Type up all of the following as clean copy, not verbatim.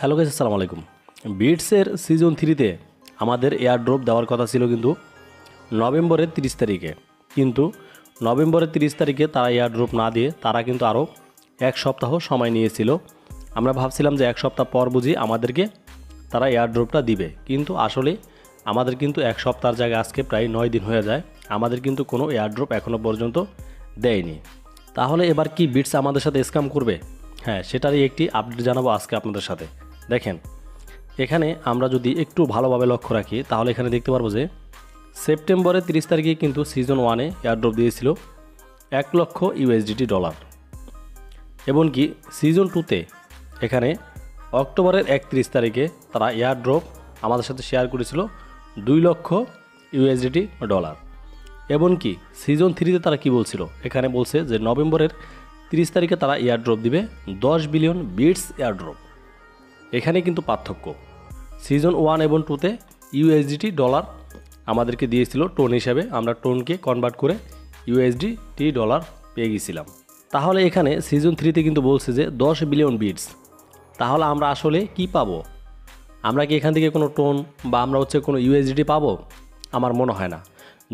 Hello guys, আসসালামু আলাইকুম। বিটসের season 3-তে আমাদের এয়ার ড্রপ দেওয়ার কথা ছিল কিন্তু নভেম্বরের 30 তারিখে, কিন্তু নভেম্বরের 30 তারিখে তারা এয়ার ড্রপ না দিয়ে তারা কিন্তু আরও এক সপ্তাহ সময় নিয়েছিল। আমরা ভাবছিলাম যে এক সপ্তাহ পর বুঝি আমাদেরকে তারা এয়ার ড্রপটা দিবে, কিন্তু আসলে আমাদের কিন্তু এক সপ্তাহের জায়গায় আজকে প্রায় 9 দিন হয়ে যায়, আমাদের কিন্তু কোনো এয়ার ড্রপ এখনও পর্যন্ত দেয়নি। তাহলে এবার কি বিটস আমাদের সাথে স্ক্যাম করবে? হ্যাঁ, সেটারই একটি আপডেট জানাবো আজকে আপনাদের সাথে। দেখেন, এখানে আমরা যদি একটু ভালোভাবে লক্ষ্য রাখি তাহলে এখানে দেখতে পারবো যে সেপ্টেম্বরের 30 তারিখে কিন্তু সিজন 1-এ এয়ারড্রপ দিয়েছিল $1,00,000 এবং কি সিজন 2-তে এখানে অক্টোবরের 31 তারিখে তারা এয়ারড্রপ আমাদের সাথে শেয়ার করেছিল $2,00,000 এবং কি সিজন 3-তে তারা কি বলছিল, এখানে বলছে যে নভেম্বরের 30 তারিখে তারা এয়ারড্রপ দিবে 10 বিলিয়ন বিটস এয়ারড্রপ। এখানে কিন্তু পার্থক্য, সিজন 1 এবং 2-তে $USDT আমাদেরকে দিয়েছিল টোন হিসাবে, আমরা টোনকে কনভার্ট করে $USDT পেয়ে গেছিলাম। তাহলে এখানে সিজন 3-তে কিন্তু বলছে যে 10 বিলিয়ন বিটস। তাহলে আমরা আসলে কি পাবো? আমরা কি এখান থেকে কোনো টোন বা আমরা কোনো USDT পাবো? আমার মনে হয় না।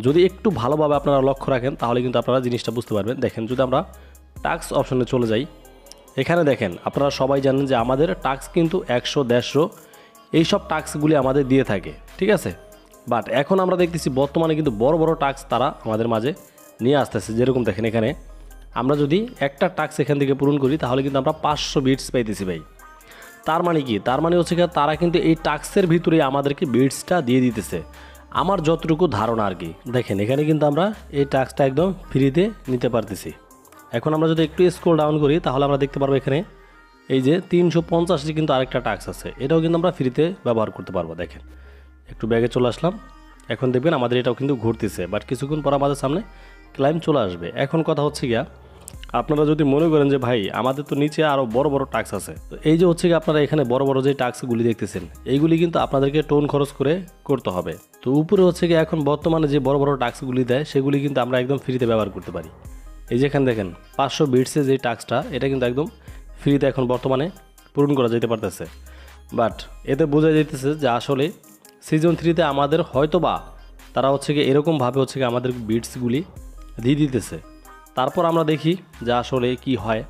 যদি একটু ভালোভাবে আপনারা লক্ষ্য রাখেন তাহলে কিন্তু আপনারা জিনিসটা বুঝতে পারবেন। দেখেন, যদি আমরা টাস্ক অপশনে চলে যাই, এখানে দেখেন আপনারা সবাই জানেন যে আমাদের টাস্ক কিন্তু 100-150 এইসব টাস্কগুলি আমাদের দিয়ে থাকে, ঠিক আছে। বাট এখন আমরা দেখতেছি বর্তমানে কিন্তু বড় বড় টাস্ক তারা আমাদের মাঝে নিয়ে আসতেছে। যেরকম দেখেন, এখানে আমরা যদি একটা টাস্ক এখান থেকে পূরণ করি তাহলে কিন্তু আমরা 500 বিটস পাইতেছি ভাই। তার মানে কি? তার মানে হচ্ছে কি তারা কিন্তু এই টাস্কের ভিতরে আমাদেরকে বিটসটা দিয়ে দিতেছে, আমার যতটুকু ধারণা আর কি। দেখেন, এখানে কিন্তু আমরা এই টাস্কটা একদম ফ্রিতে নিতে পারতেছি। এখন আমরা যদি একটু স্ক্রল ডাউন করি তাহলে আমরা দেখতে পারবো এখানে এই যে 350 কিন্তু আরেকটা টাস্ক আছে, এটাও কিন্তু আমরা ফ্রিতে ব্যবহার করতে পারবো। দেখেন, একটু ব্যাগে চলে আসলাম, এখন দেখবেন আমাদের এটাও কিন্তু ঘুরতেছে, বাট কিছুক্ষণ পর আমাদের সামনে ক্লাইম চলে আসবে। এখন কথা হচ্ছে গিয়া, আপনারা যদি মনে করেন যে ভাই আমাদের তো নিচে আরও বড় বড় টাস্ক আছে, তো এই যে গিয়ে আপনারা এখানে বড় বড় যে টাস্কগুলি দেখতেছেন এইগুলি কিন্তু আপনাদেরকে টোন খরচ করে করতে হবে। তো উপরে গিয়ে এখন বর্তমানে যে বড় বড় টাস্কগুলি দেয় সেগুলি কিন্তু আমরা একদম ফ্রিতে ব্যবহার করতে পারি। এই যেখানে দেখেন 500 বিটসের যে টাস্কটা, এটা কিন্তু একদম ফ্রিতে এখন বর্তমানে পূরণ করা যেতে পারতেছে। বাট এতে বোঝা যাইতেছে যে আসলে সিজন 3-তে আমাদের হয়তো বা তারা এরকমভাবে আমাদের বিটসগুলি দিয়ে দিতেছে। তারপর আমরা দেখি যে আসলে কি হয়।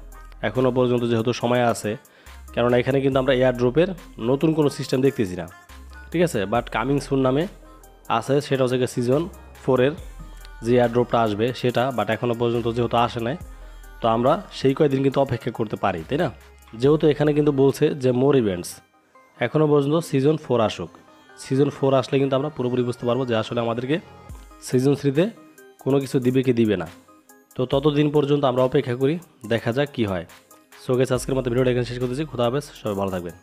এখনও পর্যন্ত যেহেতু সময় আছে, কেননা এখানে কিন্তু আমরা এয়ার ড্রপের নতুন কোনো সিস্টেম দেখতেছি না, ঠিক আছে। বাট কামিং সুন নামে আছে, সেটা সিজন 4-এর যে এয়ার ড্রপটা আসবে সেটা, বাট এখনও পর্যন্ত যেহেতু আসে নাই, তো আমরা সেই কয়েকদিন কিন্তু অপেক্ষা করতে পারি, তাই না। যেহেতু এখানে কিন্তু বলছে যে মোর ইভেন্টস, এখনও পর্যন্ত সিজন 4 আসুক। সিজন 4 আসলে কিন্তু আমরা পুরোপুরি বুঝতে পারবো যে আসলে আমাদেরকে সিজন 3-তে কোনো কিছু দিবে কি দিবে না। তো ততদিন পর্যন্ত আমরা অপেক্ষা করি, দেখা যাক কি হয়। সো গাইস, আজকের মতো ভিডিওটা এখানে শেষ করতেছি। খোদা হাফেজ, সবাই ভালো থাকবেন।